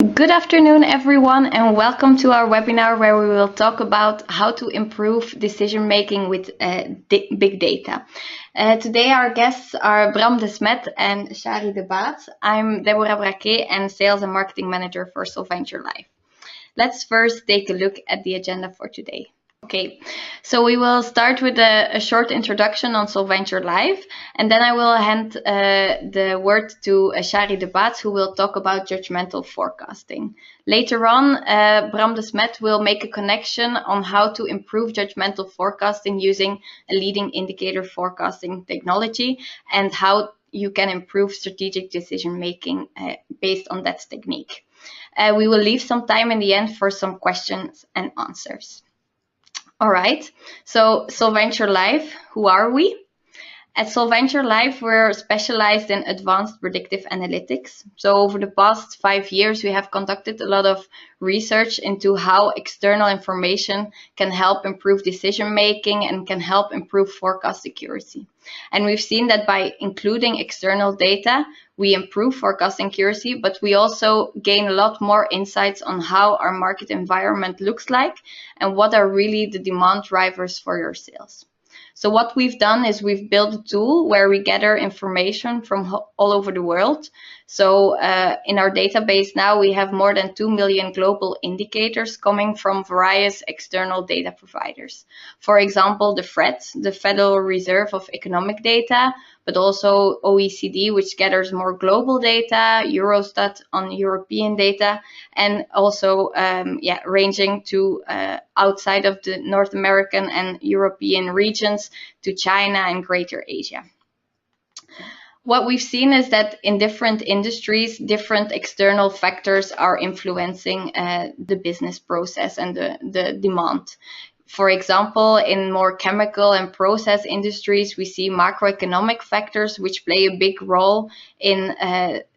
Good afternoon, everyone, and welcome to our webinar where we will talk about how to improve decision making with big data. Today, our guests are Bram de Smet and Shari de Baat. I'm Deborah Braquet and Sales and Marketing Manager for Solventure Life. Let's first take a look at the agenda for today. Okay, so we will start with a short introduction on Solventure Life, and then I will hand the word to Shari de Baat, who will talk about judgmental forecasting. Later on, Bram de Smet will make a connection on how to improve judgmental forecasting using a leading indicator forecasting technology and how you can improve strategic decision making based on that technique. We will leave some time in the end for some questions and answers. All right, so Solventure Life, who are we? At Solventure Life, we're specialized in advanced predictive analytics. So over the past 5 years, we have conducted a lot of research into how external information can help improve decision making and can help improve forecast accuracy. And we've seen that by including external data, we improve forecast accuracy, but we also gain a lot more insights on how our market environment looks like and what are really the demand drivers for your sales. So what we've done is we've built a tool where we gather information from all over the world. So in our database now, we have more than 2 million global indicators coming from various external data providers. For example, the FRED, the Federal Reserve of Economic Data, but also OECD, which gathers more global data, Eurostat on European data, and also ranging to outside of the North American and European regions to China and Greater Asia. What we've seen is that in different industries, different external factors are influencing the business process and the demand. For example, in more chemical and process industries, we see macroeconomic factors which play a big role in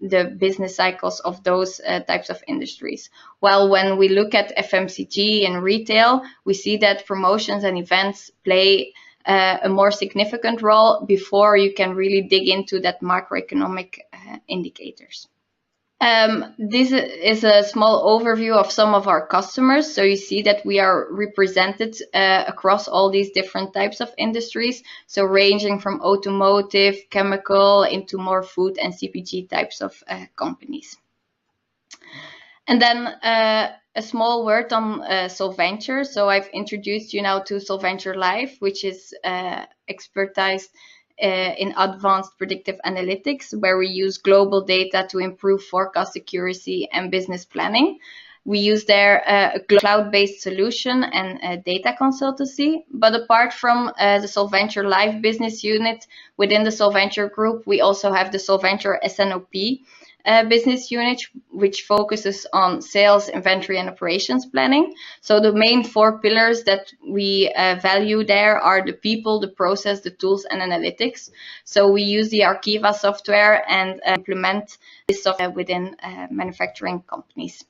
the business cycles of those types of industries. While when we look at FMCG and retail, we see that promotions and events play a more significant role before you can really dig into that macroeconomic indicators. This is a small overview of some of our customers. So you see that we are represented across all these different types of industries. So ranging from automotive, chemical, into more food and CPG types of companies. And then a small word on Solventure. So I've introduced you now to Solventure Life, which is expertise in advanced predictive analytics, where we use global data to improve forecast accuracy and business planning. We use there a cloud-based solution and data consultancy. But apart from the Solventure Life business unit within the Solventure group, we also have the Solventure SNOP business unit, which focuses on sales, inventory, and operations planning. So the main 4 pillars that we value there are the people, the process, the tools, and analytics. So we use the Arkiva software and implement this software within manufacturing companies.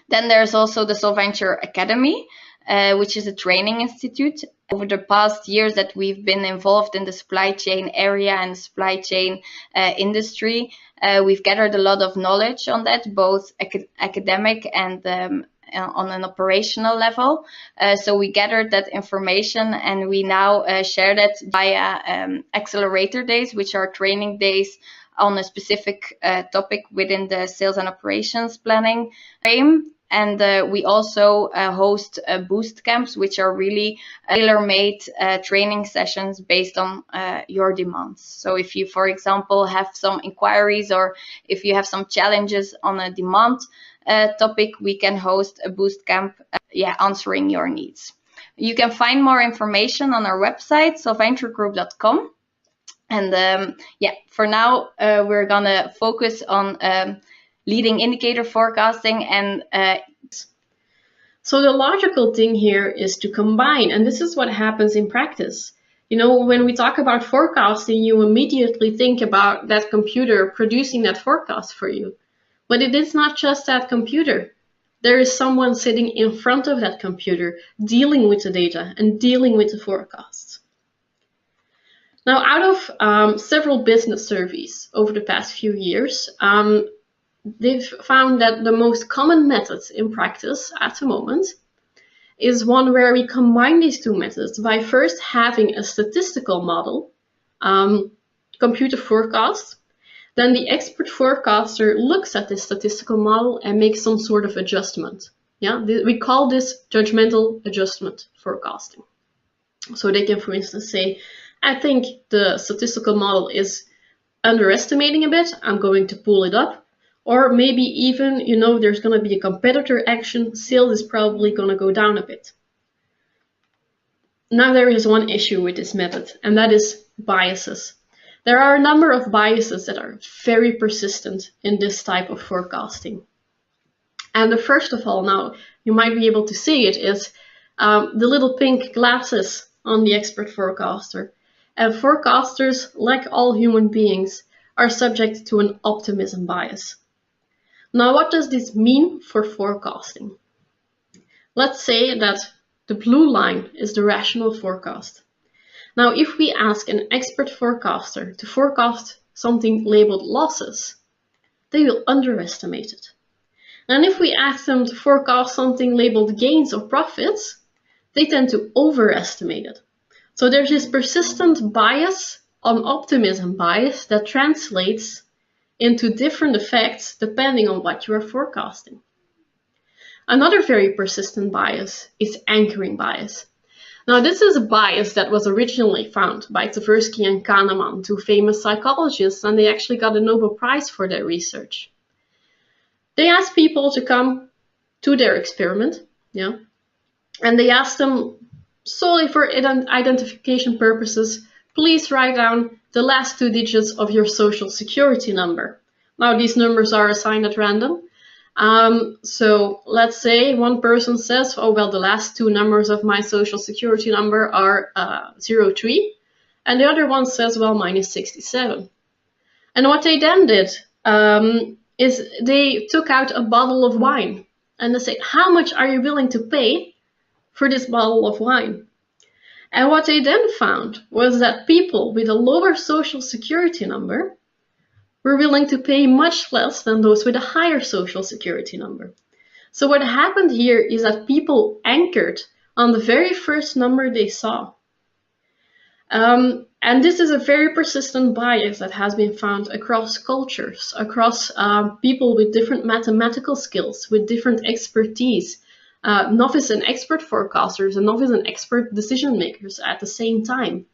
Then there's also the Solventure Academy, which is a training institute. Over the past years that we've been involved in the supply chain area and supply chain industry, we've gathered a lot of knowledge on that, both academic and on an operational level. So we gathered that information and we now share that via accelerator days, which are training days on a specific topic within the sales and operations planning frame. And we also host boost camps, which are really tailor-made training sessions based on your demands. So if you, for example, have some inquiries or if you have some challenges on a demand topic, we can host a boost camp answering your needs. You can find more information on our website, solventuregroup.com. And for now, we're going to focus on leading indicator forecasting and so the logical thing here is to combine, and this is what happens in practice. You know, when we talk about forecasting, you immediately think about that computer producing that forecast for you. But it is not just that computer. There is someone sitting in front of that computer dealing with the data and dealing with the forecasts. Now, out of several business surveys over the past few years, they've found that the most common method in practice at the moment is one where we combine these two methods by first having a statistical model, compute a forecast. Then the expert forecaster looks at this statistical model and makes some sort of adjustment. Yeah, we call this judgmental adjustment forecasting. So they can, for instance, say, I think the statistical model is underestimating a bit, I'm going to pull it up. Or maybe even, there's going to be a competitor action, sales is probably going to go down a bit. Now there is one issue with this method, and that is biases. There are a number of biases that are very persistent in this type of forecasting. And the first of all, now you might be able to see it, is the little pink glasses on the expert forecaster. And forecasters, like all human beings, are subject to an optimism bias. Now, what does this mean for forecasting? Let's say that the blue line is the rational forecast. Now, if we ask an expert forecaster to forecast something labeled losses, they will underestimate it. And if we ask them to forecast something labeled gains or profits, they tend to overestimate it. So there's this persistent bias on optimism bias that translates into different effects depending on what you are forecasting. Another very persistent bias is anchoring bias. Now, this is a bias that was originally found by Tversky and Kahneman, two famous psychologists, and they actually got a Nobel Prize for their research. They asked people to come to their experiment, and they asked them solely for identification purposes, please write down the last 2 digits of your social security number. Now, these numbers are assigned at random. So let's say one person says, oh, well, the last 2 numbers of my social security number are 03. And the other one says, well, mine is 67. And what they then did is they took out a bottle of wine and they said, how much are you willing to pay for this bottle of wine? And what they then found was that people with a lower social security number were willing to pay much less than those with a higher social security number. So what happened here is that people anchored on the very first number they saw. And this is a very persistent bias that has been found across cultures, across people with different mathematical skills, with different expertise, novice and expert forecasters and novice and expert decision makers at the same time.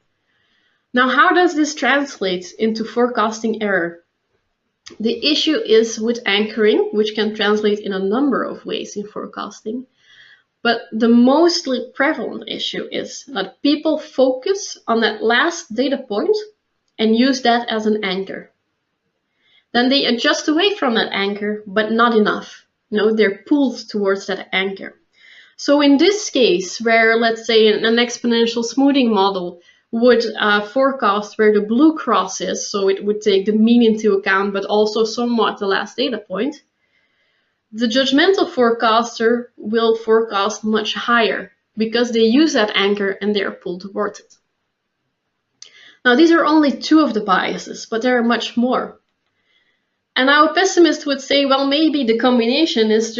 Now, how does this translate into forecasting error? The issue is with anchoring, which can translate in a number of ways in forecasting. But the mostly prevalent issue is that people focus on that last data point and use that as an anchor. Then they adjust away from that anchor, but not enough. They're pulled towards that anchor. So in this case, where let's say an exponential smoothing model would forecast where the blue cross is, so it would take the mean into account, but also somewhat the last data point, the judgmental forecaster will forecast much higher because they use that anchor and they are pulled towards it. Now, these are only 2 of the biases, but there are much more. And now a pessimist would say, well, maybe the combination is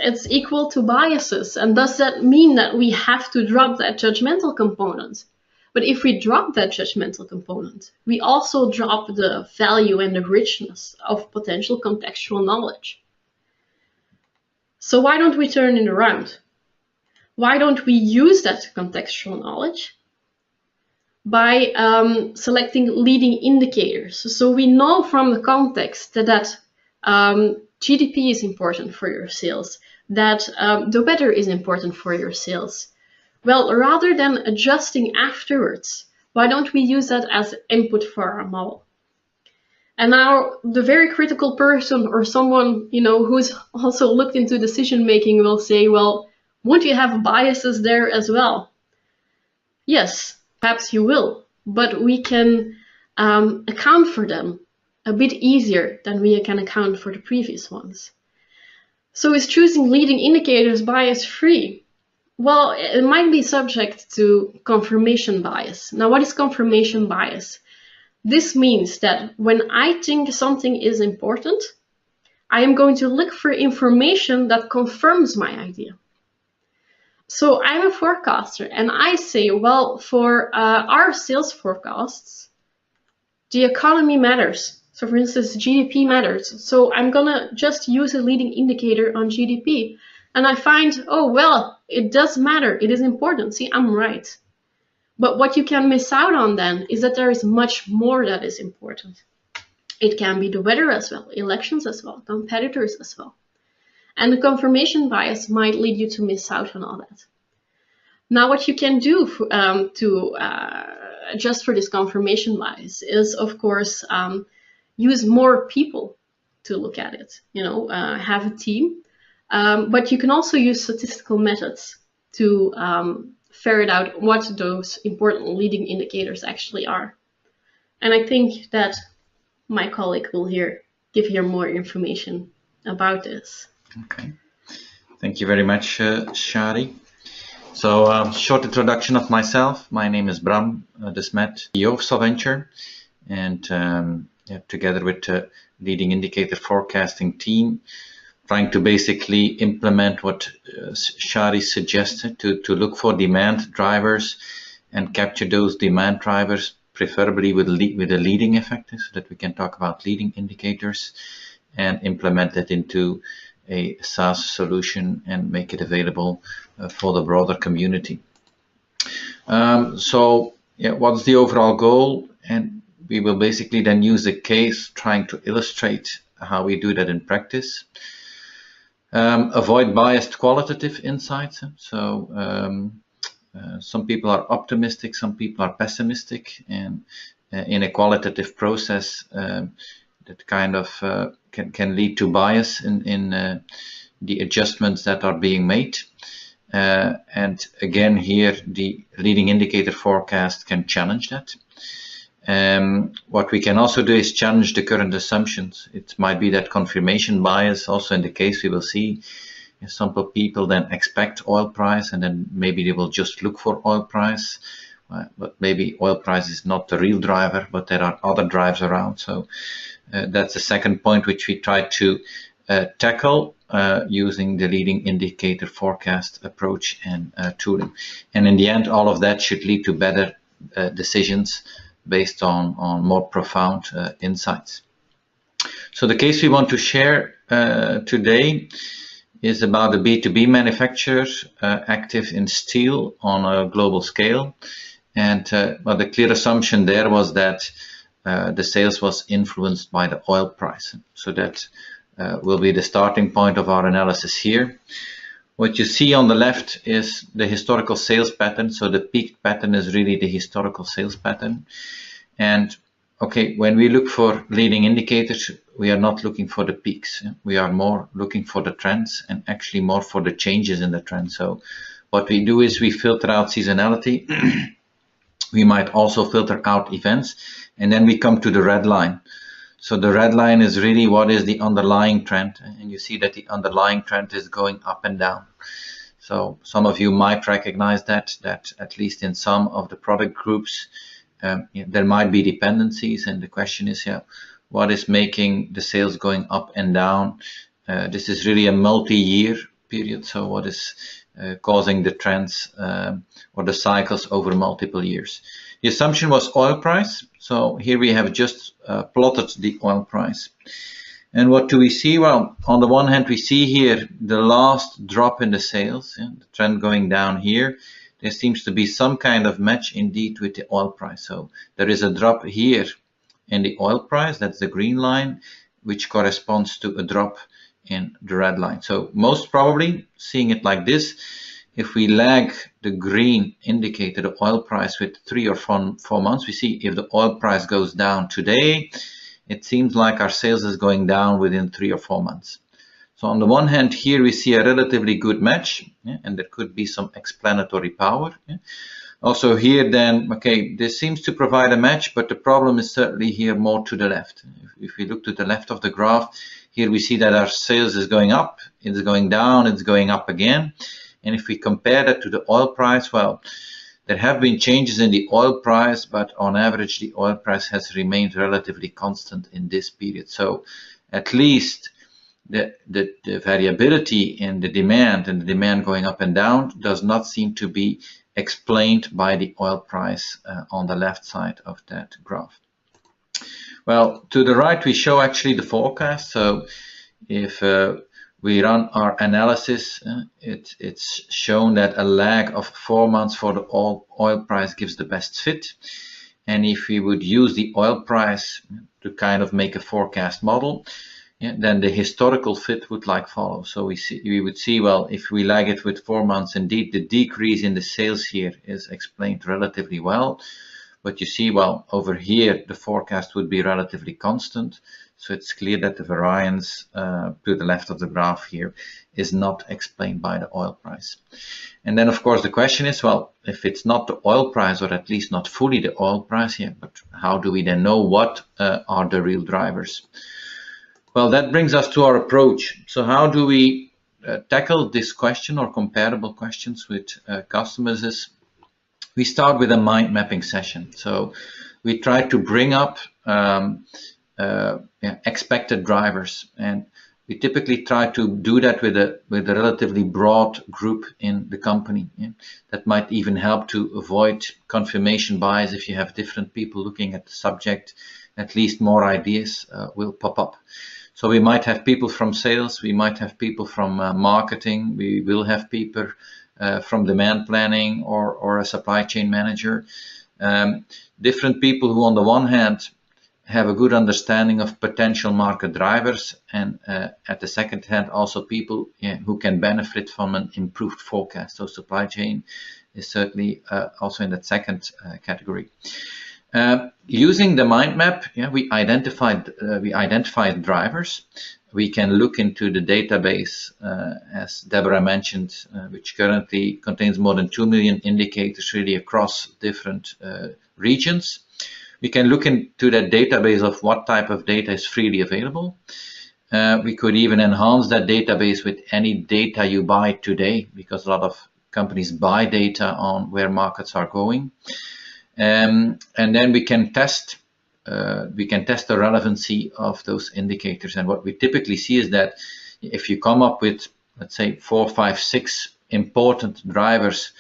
it's equal to biases. And does that mean that we have to drop that judgmental component? But if we drop that judgmental component, we also drop the value and the richness of potential contextual knowledge. So why don't we turn it around? Why don't we use that contextual knowledge by selecting leading indicators? So we know from the context that GDP is important for your sales, that the weather is important for your sales. Well, rather than adjusting afterwards, why don't we use that as input for our model? And now the very critical person or someone, who's also looked into decision making will say, well, won't you have biases there as well? Yes, perhaps you will, but we can account for them a bit easier than we can account for the previous ones. So is choosing leading indicators bias free? Well, it might be subject to confirmation bias. Now, what is confirmation bias? This means that when I think something is important, I am going to look for information that confirms my idea. So I'm a forecaster, and I say, well, for our sales forecasts, the economy matters. So for instance, GDP matters. So I'm gonna just use a leading indicator on GDP. And I find, oh, well, it does matter. It is important. See, I'm right. But what you can miss out on then is that there is much more that is important. It can be the weather as well, elections as well, competitors as well. And the confirmation bias might lead you to miss out on all that. Now, what you can do to adjust for this confirmation bias is, of course, use more people to look at it. Have a team, but you can also use statistical methods to ferret out what those important leading indicators actually are. And I think that my colleague will give here more information about this. Okay, thank you very much, Shari. So, short introduction of myself. My name is Bram de Smet, CEO of Solventure, and together with the leading indicator forecasting team, trying to basically implement what Shari suggested to look for demand drivers and capture those demand drivers, preferably with a leading effect, so that we can talk about leading indicators and implement it into a SaaS solution and make it available for the broader community. So what's the overall goal? And we will basically then use a case trying to illustrate how we do that in practice. Avoid biased qualitative insights. So some people are optimistic, some people are pessimistic, and in a qualitative process that kind of can lead to bias in the adjustments that are being made. And again, here the leading indicator forecast can challenge that. What we can also do is challenge the current assumptions. It might be that confirmation bias. Also in the case we will see some people then expect oil price, and then maybe they will just look for oil price. But maybe oil price is not the real driver, but there are other drivers around. So that's the second point which we try to tackle using the leading indicator forecast approach and tooling. And in the end, all of that should lead to better decisions based on more profound insights. So the case we want to share today is about a B2B manufacturer active in steel on a global scale. And well, the clear assumption there was that the sales was influenced by the oil price. So that will be the starting point of our analysis here. What you see on the left is the historical sales pattern. So the peak pattern is really the historical sales pattern. And okay, when we look for leading indicators, we are not looking for the peaks. We are more looking for the trends and actually more for the changes in the trend. So what we do is we filter out seasonality. We might also filter out events, and then we come to the red line. So the red line is really what is the underlying trend, and you see that the underlying trend is going up and down. So some of you might recognize that at least in some of the product groups, there might be dependencies, and the question is, what is making the sales going up and down? This is really a multi-year period. So what is causing the trends or the cycles over multiple years? The assumption was oil price. So here we have just plotted the oil price. And what do we see? Well, on the one hand, we see here the last drop in the sales, the trend going down here. There seems to be some kind of match indeed with the oil price. So there is a drop here in the oil price, that's the green line, which corresponds to a drop in the red line. So most probably, seeing it like this, if we lag the green indicator, the oil price, with 3 or 4 months, we see if the oil price goes down today, it seems like our sales is going down within 3 or 4 months. So on the one hand, here we see a relatively good match, and there could be some explanatory power. Also here then, okay, this seems to provide a match, but the problem is certainly here more to the left. If we look to the left of the graph, here we see that our sales is going up, it's going down, it's going up again. And if we compare that to the oil price, well, there have been changes in the oil price, but on average, the oil price has remained relatively constant in this period. So at least the variability in the demand and the demand going up and down does not seem to be explained by the oil price on the left side of that graph. Well, to the right we show actually the forecast. So if we run our analysis, it's shown that a lag of 4 months for the oil price gives the best fit. And if we would use the oil price to kind of make a forecast model, then the historical fit would like follow. So we would see, well, if we lag it with 4 months, indeed the decrease in the sales here is explained relatively well. But you see, well, over here the forecast would be relatively constant. So it's clear that the variance to the left of the graph here is not explained by the oil price. And then of course the question is, well, if it's not the oil price, or at least not fully the oil price here, but how do we then know what are the real drivers? Well, that brings us to our approach. So how do we tackle this question or comparable questions with customers? Is we start with a mind mapping session. So we try to bring up expected drivers, and we typically try to do that with a relatively broad group in the company. That might even help to avoid confirmation bias. If you have different people looking at the subject, at least more ideas will pop up. So we might have people from sales, we might have people from marketing, we will have people from demand planning or a supply chain manager. Different people who on the one hand have a good understanding of potential market drivers, and at the second hand also people who can benefit from an improved forecast. So supply chain is certainly also in that second category. Using the mind map, we identified drivers. We can look into the database, as Deborah mentioned, which currently contains more than 2 million indicators really across different regions. We can look into that database of what type of data is freely available. We could even enhance that database with any data you buy today, because a lot of companies buy data on where markets are going. And then we can test the relevancy of those indicators. And what we typically see is that if you come up with, let's say, 4, 5, 6 important drivers,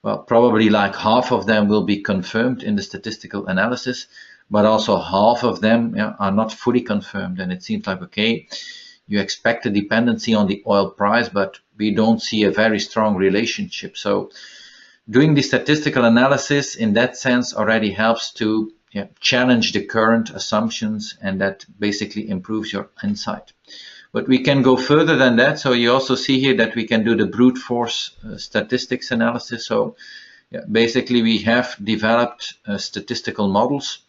well, probably like half of them will be confirmed in the statistical analysis, but also half of them are not fully confirmed. And it seems like, okay, you expect a dependency on the oil price, but we don't see a very strong relationship. So doing the statistical analysis in that sense already helps to challenge the current assumptions, and that basically improves your insight. But we can go further than that. So you also see here that we can do the brute force statistics analysis. So basically we have developed statistical models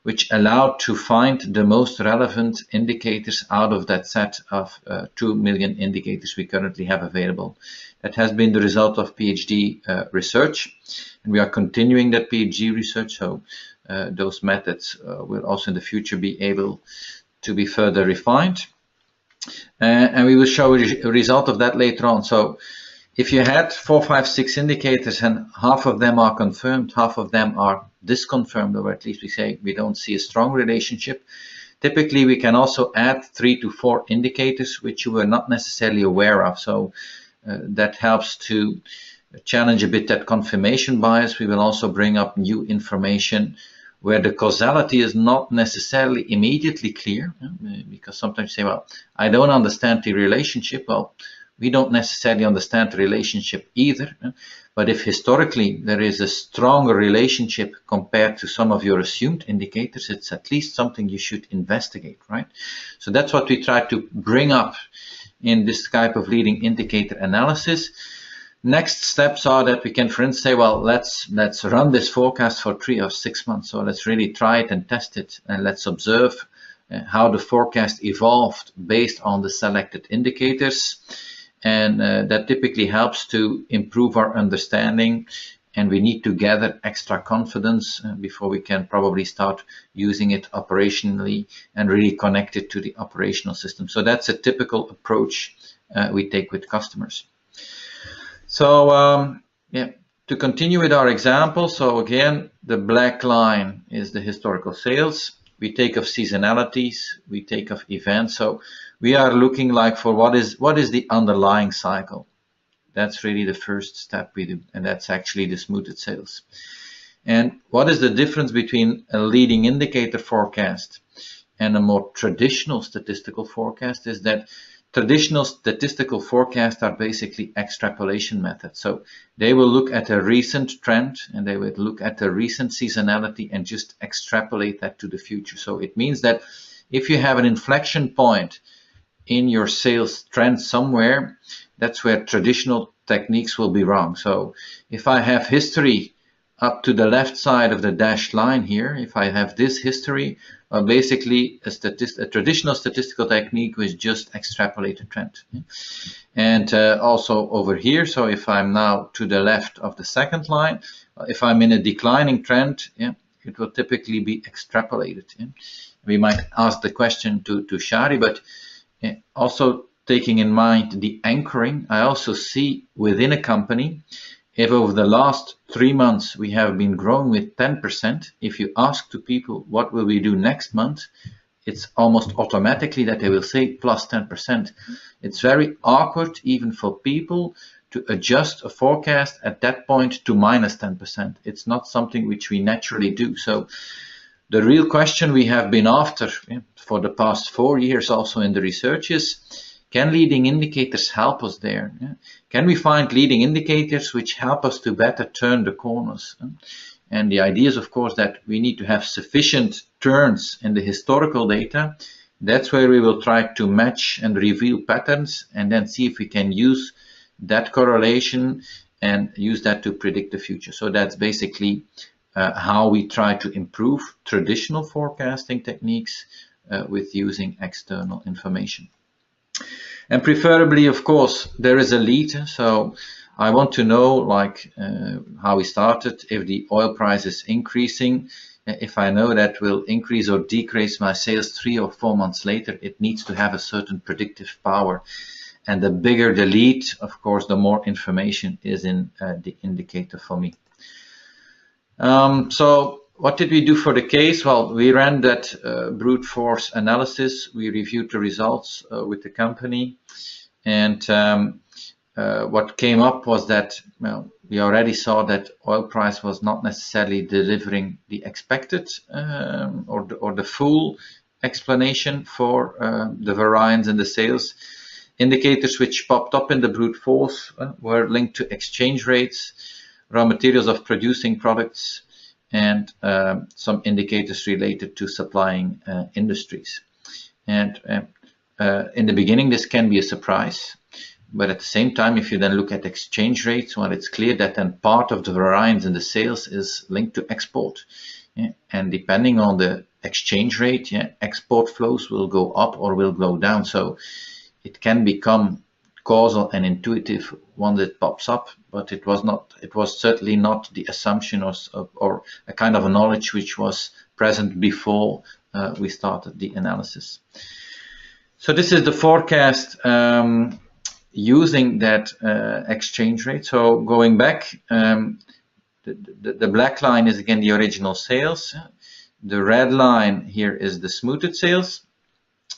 which allow to find the most relevant indicators out of that set of 2 million indicators we currently have available. That has been the result of PhD research, and we are continuing that PhD research. So those methods will also in the future be able to be further refined. And we will show a result of that later on. So if you had 4, 5, 6 indicators and half of them are confirmed, half of them are disconfirmed, or at least we say we don't see a strong relationship, typically we can also add 3 to 4 indicators which you were not necessarily aware of. So that helps to challenge a bit that confirmation bias. We will also bring up new information where the causality is not necessarily immediately clear, because sometimes you say, well, I don't understand the relationship. Well, we don't necessarily understand the relationship either. But if historically there is a stronger relationship compared to some of your assumed indicators, it's at least something you should investigate, right? So that's what we try to bring up in this type of leading indicator analysis. Next steps are that we can, for instance, say, well, let's run this forecast for 3 or 6 months. So let's really try it and test it, and let's observe how the forecast evolved based on the selected indicators. And that typically helps to improve our understanding, and we need to gather extra confidence before we can probably start using it operationally and really connect it to the operational system. So that's a typical approach we take with customers. So to continue with our example, so again, the black line is the historical sales. we take of seasonalities, we take of events. So we are looking like for what is the underlying cycle. That's really the first step we do, and that's actually the smoothed sales. And what is the difference between a leading indicator forecast and a more traditional statistical forecast is that traditional statistical forecasts are basically extrapolation methods. So they will look at a recent trend and they will look at a recent seasonality and just extrapolate that to the future. So it means that if you have an inflection point in your sales trend somewhere, that's where traditional techniques will be wrong. So if I have history up to the left side of the dashed line here, if I have this history, basically a traditional statistical technique was just extrapolate a trend. And also over here, so if I'm now to the left of the second line, if I'm in a declining trend, it will typically be extrapolated. We might ask the question to Shari, but also taking in mind the anchoring, I also see within a company, if over the last 3 months we have been growing with 10%, if you ask to people what will we do next month, it's almost automatically that they will say plus 10%. It's very awkward even for people to adjust a forecast at that point to minus 10%. It's not something which we naturally do. So the real question we have been after for the past 4 years also in the research is, can leading indicators help us there? Can we find leading indicators which help us to better turn the corners? And the idea is, of course, that we need to have sufficient turns in the historical data. That's where we will try to match and reveal patterns and then see if we can use that correlation and use that to predict the future. So that's basically how we try to improve traditional forecasting techniques with using external information. And preferably, of course, there is a lead. So I want to know, like how we started, if the oil price is increasing, if I know that will increase or decrease my sales 3 or 4 months later, it needs to have a certain predictive power. And the bigger the lead, of course, the more information is in the indicator for me. So what did we do for the case? Well, we ran that brute force analysis. We reviewed the results with the company. And what came up was that, well, we already saw that oil price was not necessarily delivering the expected or the full explanation for the variance in the sales. Indicators which popped up in the brute force were linked to exchange rates, raw materials of producing products, and some indicators related to supplying industries. And in the beginning, this can be a surprise. But at the same time, if you then look at exchange rates, well, it's clear that then part of the variance in the sales is linked to export. And depending on the exchange rate, export flows will go up or will go down. So it can become causal and intuitive once it pops up, but it was certainly not the assumption or a kind of a knowledge which was present before we started the analysis. So this is the forecast using that exchange rate. So going back, the black line is again the original sales. The red line here is the smoothed sales.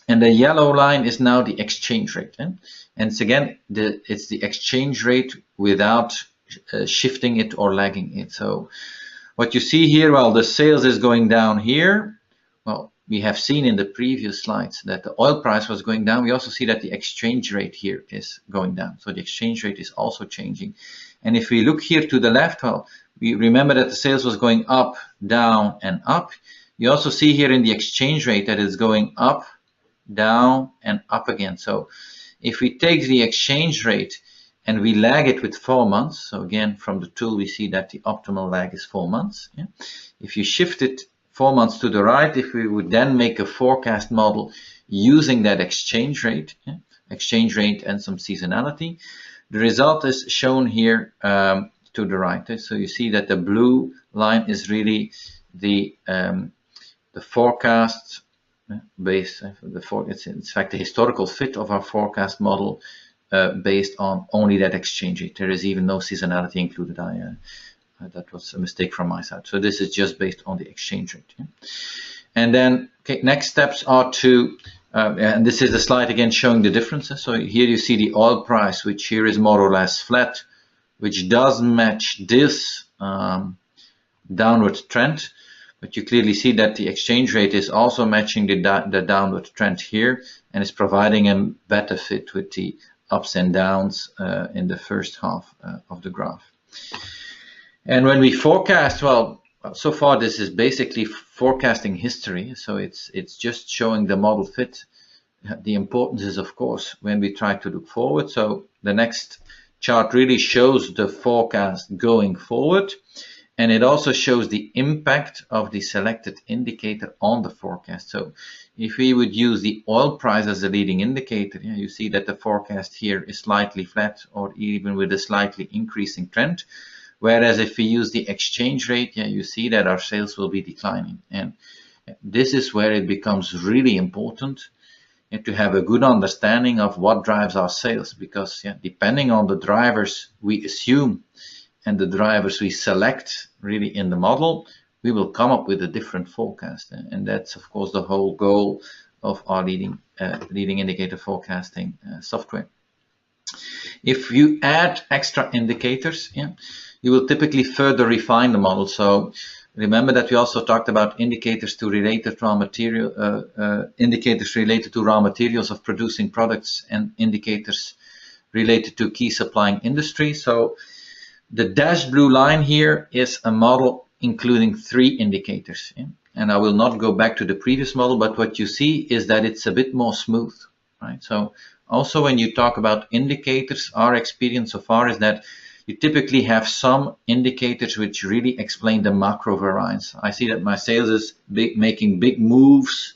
And the yellow line is now the exchange rate. And it's again, it's the exchange rate without shifting it or lagging it. So what you see here, well, the sales is going down here. Well, we have seen in the previous slides that the oil price was going down. We also see that the exchange rate here is going down. So the exchange rate is also changing. And if we look here to the left, well, we remember that the sales was going up, down, and up. You also see here in the exchange rate that it's going up, down, and up again. So if we take the exchange rate and we lag it with 4 months, so again from the tool we see that the optimal lag is 4 months. If you shift it 4 months to the right, if we would then make a forecast model using that exchange rate and some seasonality, the result is shown here to the right. So you see that the blue line is really the forecast based, it's in fact the historical fit of our forecast model based on only that exchange rate. There is even no seasonality included. That was a mistake from my side. So this is just based on the exchange rate. And then next steps are to, and this is the slide again showing the differences. So here you see the oil price, which here is more or less flat, which does match this downward trend. But you clearly see that the exchange rate is also matching the downward trend here, and is providing a better fit with the ups and downs in the first half of the graph. And when we forecast, well, so far this is basically forecasting history, so it's just showing the model fit. The importance is, of course, when we try to look forward. So the next chart really shows the forecast going forward, and it also shows the impact of the selected indicator on the forecast. So if we would use the oil price as a leading indicator, you see that the forecast here is slightly flat or even with a slightly increasing trend. Whereas if we use the exchange rate, you see that our sales will be declining. And this is where it becomes really important to have a good understanding of what drives our sales, because depending on the drivers we assume and the drivers we select really in the model, we will come up with a different forecast. And that's, of course, the whole goal of our leading indicator forecasting software. If you add extra indicators, you will typically further refine the model. So remember that we also talked about indicators related to raw material, indicators related to raw materials of producing products, and indicators related to key supplying industry. So the dashed blue line here is a model including 3 indicators. And I will not go back to the previous model, but what you see is that it's a bit more smooth, right? So also when you talk about indicators, our experience so far is that you typically have some indicators which really explain the macro variance. I see that my sales is making big moves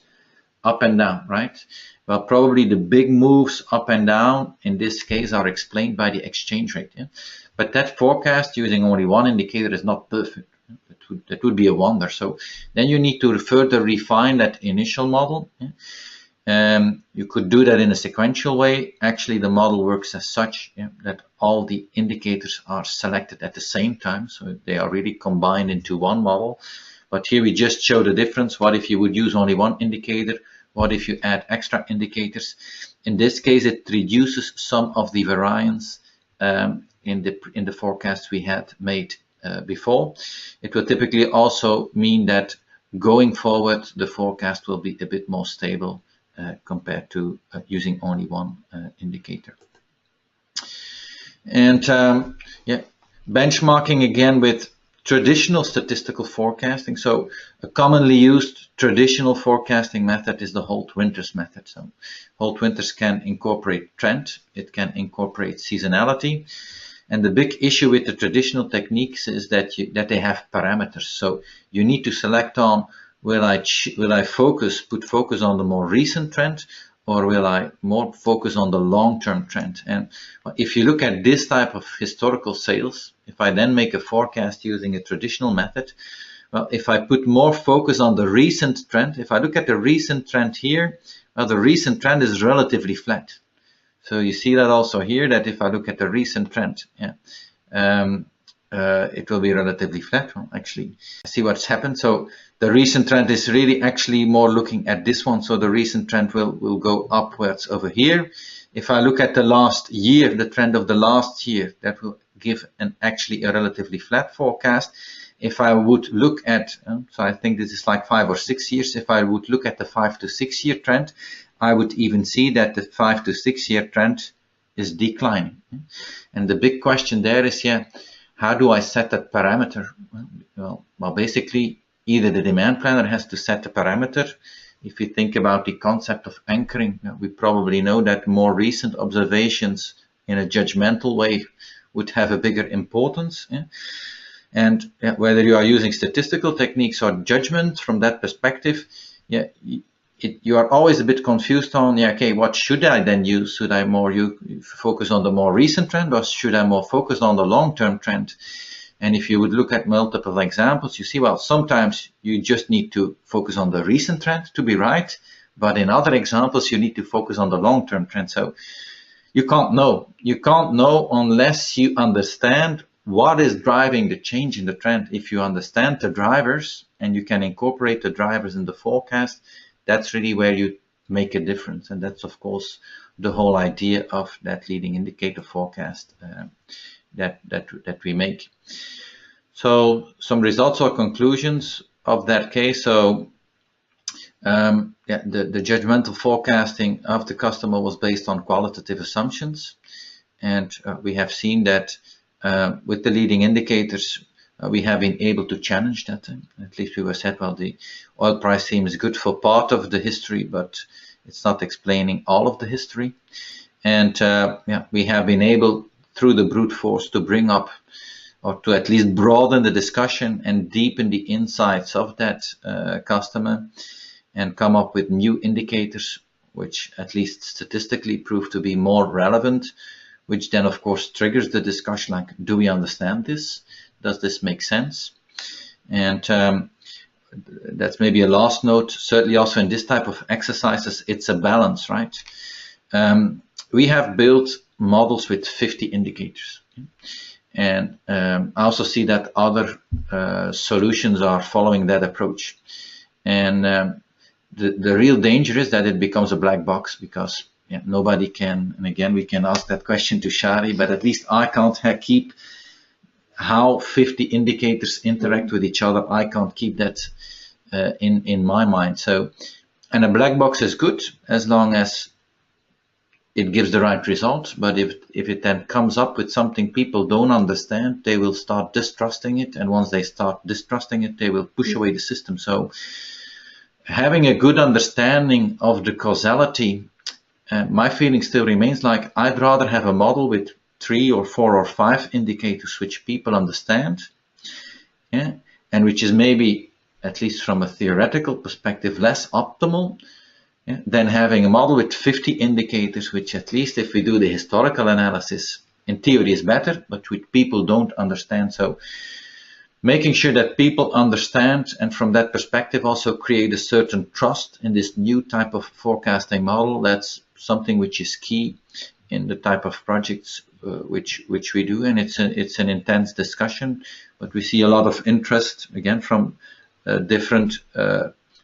up and down, right? Well, probably the big moves up and down in this case are explained by the exchange rate. But that forecast using only one indicator is not perfect. That would be a wonder. So then you need to further refine that initial model. You could do that in a sequential way. Actually, the model works as such that all the indicators are selected at the same time, so they are really combined into one model. But here we just show the difference. What if you would use only one indicator? What if you add extra indicators? In this case, it reduces some of the variance in the forecast we had made before. It will typically also mean that going forward, the forecast will be a bit more stable compared to using only one indicator. And benchmarking again with traditional statistical forecasting. So a commonly used traditional forecasting method is the Holt-Winters method. So Holt-Winters can incorporate trend, it can incorporate seasonality. And the big issue with the traditional techniques is that they have parameters. So you need to select on, will I put focus on the more recent trend, or will I more focus on the long-term trend? And if you look at this type of historical sales, if I then make a forecast using a traditional method, well, if I put more focus on the recent trend, if I look at the recent trend here, well, the recent trend is relatively flat. So you see that also here, that if I look at the recent trend, it will be relatively flat. Well, actually, see what's happened. So the recent trend is really actually more looking at this one. So the recent trend will go upwards over here. If I look at the last year, the trend of the last year, that will give actually a relatively flat forecast. If I would look at, so I think this is like 5 or 6 years. If I would look at the 5 to 6 year trend, I would even see that the 5 to 6 year trend is declining. And the big question there is, how do I set that parameter? Well, basically, either the demand planner has to set the parameter. If you think about the concept of anchoring, we probably know that more recent observations in a judgmental way would have a bigger importance. And whether you are using statistical techniques or judgment from that perspective, you are always a bit confused on, okay, what should I then use? Should I more focus on the more recent trend, or should I more focus on the long-term trend? And if you would look at multiple examples, you see, well, sometimes you just need to focus on the recent trend to be right, but in other examples, you need to focus on the long-term trend. So you can't know. You can't know unless you understand what is driving the change in the trend. If you understand the drivers, and you can incorporate the drivers in the forecast, that's really where you make a difference. And that's, of course, the whole idea of that leading indicator forecast that we make. So some results or conclusions of that case. So the judgmental forecasting of the customer was based on qualitative assumptions. And we have seen that with the leading indicators, we have been able to challenge that. At least we were said, well, the oil price seems good for part of the history, but it's not explaining all of the history. And we have been able, through the brute force, to bring up, or to at least broaden the discussion and deepen the insights of that customer, and come up with new indicators, which at least statistically prove to be more relevant, which then of course triggers the discussion like, do we understand this? Does this make sense? And that's maybe a last note. Certainly also in this type of exercises, it's a balance, right? We have built models with 50 indicators. And I also see that other solutions are following that approach. And the real danger is that it becomes a black box, because nobody can, and again, we can ask that question to Shari, but at least I can't keep how 50 indicators interact with each other. I can't keep that in my mind. So, and a black box is good as long as it gives the right result. But if it then comes up with something people don't understand, they will start distrusting it. And once they start distrusting it, they will push away the system. So having a good understanding of the causality, my feeling still remains like I'd rather have a model with 3 or 4 or 5 indicators which people understand, and which is maybe, at least from a theoretical perspective, less optimal, than having a model with 50 indicators, which, at least if we do the historical analysis, in theory is better, but which people don't understand. So making sure that people understand, and from that perspective also create a certain trust in this new type of forecasting model, that's something which is key in the type of projects which we do. And it's an intense discussion, but we see a lot of interest, again, from different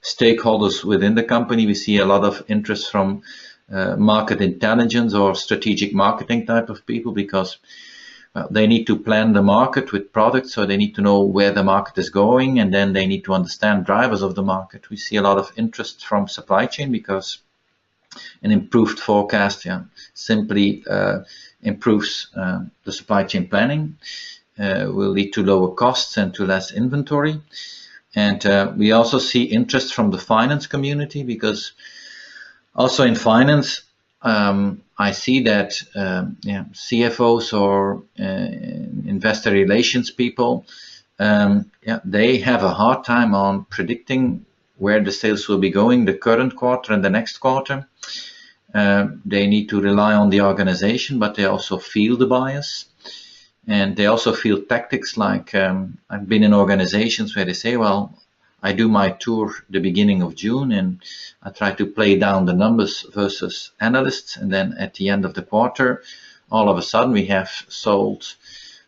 stakeholders within the company. We see a lot of interest from market intelligence or strategic marketing type of people, because they need to plan the market with products, so they need to know where the market is going, and then they need to understand drivers of the market. We see a lot of interest from supply chain, because an improved forecast simply improves the supply chain planning, will lead to lower costs and to less inventory. And we also see interest from the finance community, because also in finance, I see that CFOs or investor relations people, they have a hard time on predicting where the sales will be going the current quarter and the next quarter. They need to rely on the organization, but they also feel the bias. And they also feel tactics like, I've been in organizations where they say, well, I do my tour the beginning of June and I try to play down the numbers versus analysts. And then at the end of the quarter, all of a sudden we have sold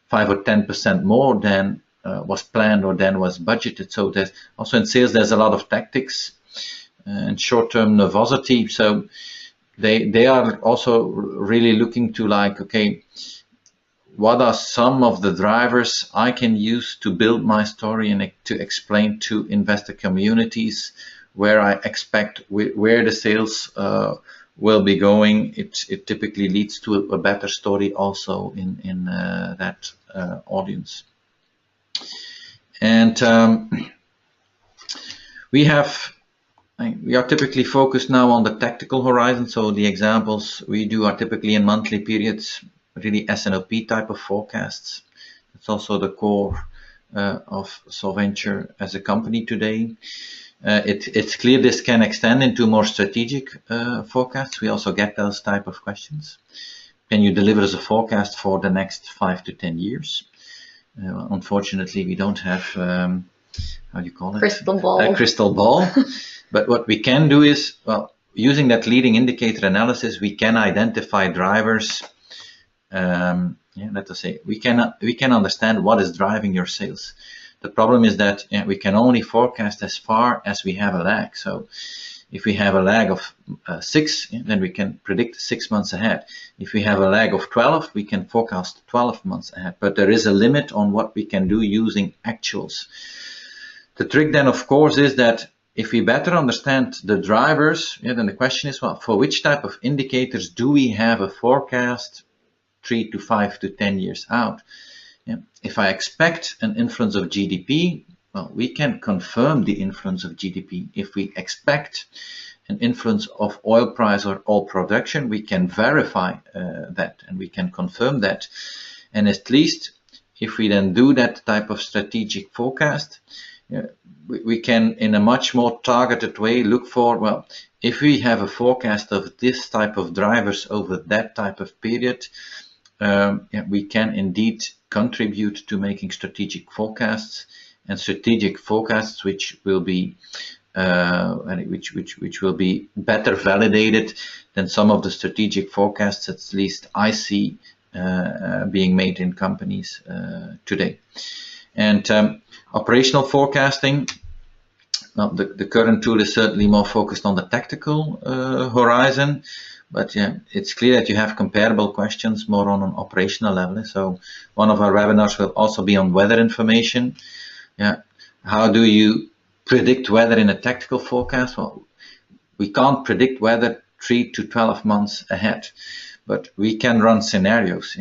5 or 10% more than was planned or than was budgeted. So there's also in sales, there's a lot of tactics and short-term nervosity. So they are also really looking to like, okay, what are some of the drivers I can use to build my story and to explain to investor communities where I expect where the sales will be going. It typically leads to a better story also in that audience. And we are typically focused now on the tactical horizon. So the examples we do are typically in monthly periods, really S&OP type of forecasts. It's also the core of Solventure as a company today. It's clear this can extend into more strategic forecasts. We also get those type of questions. Can you deliver us a forecast for the next 5 to 10 years? Unfortunately, we don't have, how do you call it? Crystal ball. A crystal ball. But what we can do is, well, using that leading indicator analysis, we can identify drivers. Let us say we can understand what is driving your sales. The problem is that we can only forecast as far as we have a lag. So if we have a lag of 6, then we can predict 6 months ahead. If we have a lag of 12, we can forecast 12 months ahead. But there is a limit on what we can do using actuals. The trick then, of course, is that if we better understand the drivers, then the question is, well, for which type of indicators do we have a forecast 3 to 5 to 10 years out? If I expect an influence of GDP, well, we can confirm the influence of GDP. If we expect an influence of oil price or oil production, we can verify that and we can confirm that. And at least if we then do that type of strategic forecast, we can, in a much more targeted way, look for, well, if we have a forecast of this type of drivers over that type of period, we can indeed contribute to making strategic forecasts, and strategic forecasts which will be which will be better validated than some of the strategic forecasts, at least I see being made in companies today. And operational forecasting, well, the current tool is certainly more focused on the tactical horizon, but it's clear that you have comparable questions more on an operational level. So one of our webinars will also be on weather information. How do you predict weather in a tactical forecast? Well, we can't predict weather 3 to 12 months ahead, but we can run scenarios.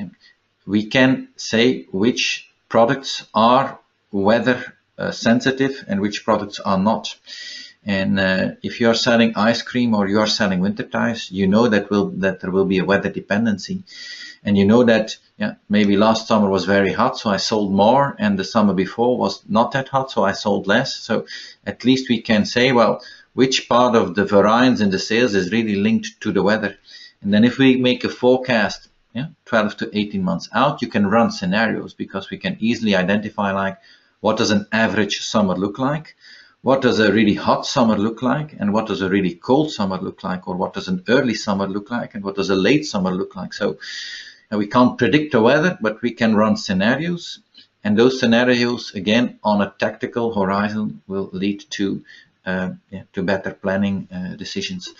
We can say which products are weather sensitive and which products are not. And if you are selling ice cream or you are selling winter tires, you know that there will be a weather dependency. And you know that maybe last summer was very hot, so I sold more, and the summer before was not that hot, so I sold less. So at least we can say, well, which part of the variance in the sales is really linked to the weather. And then if we make a forecast 12 to 18 months out, you can run scenarios, because we can easily identify, like, what does an average summer look like? What does a really hot summer look like? And what does a really cold summer look like? Or what does an early summer look like? And what does a late summer look like? So we can't predict the weather, but we can run scenarios. And those scenarios, again, on a tactical horizon, will lead to better planning decisions.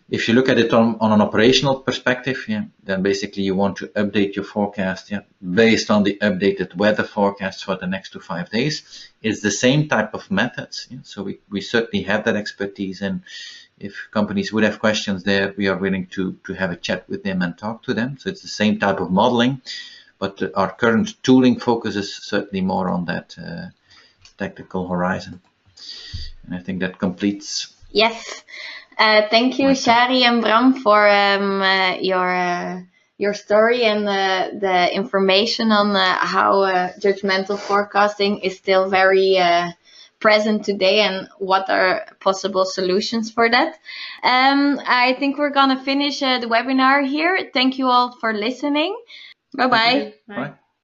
If you look at it on an operational perspective, then basically you want to update your forecast based on the updated weather forecast for the next 2 to 5 days. It's the same type of methods. So we certainly have that expertise, and if companies would have questions there, we are willing to have a chat with them and talk to them. So it's the same type of modeling, but our current tooling focuses certainly more on that tactical horizon. And I think that completes. Yes. Thank you, Shari and Bram, for your story and the information on how judgmental forecasting is still very present today, and what are possible solutions for that. I think we're gonna finish the webinar here. Thank you all for listening. Bye-bye. Bye.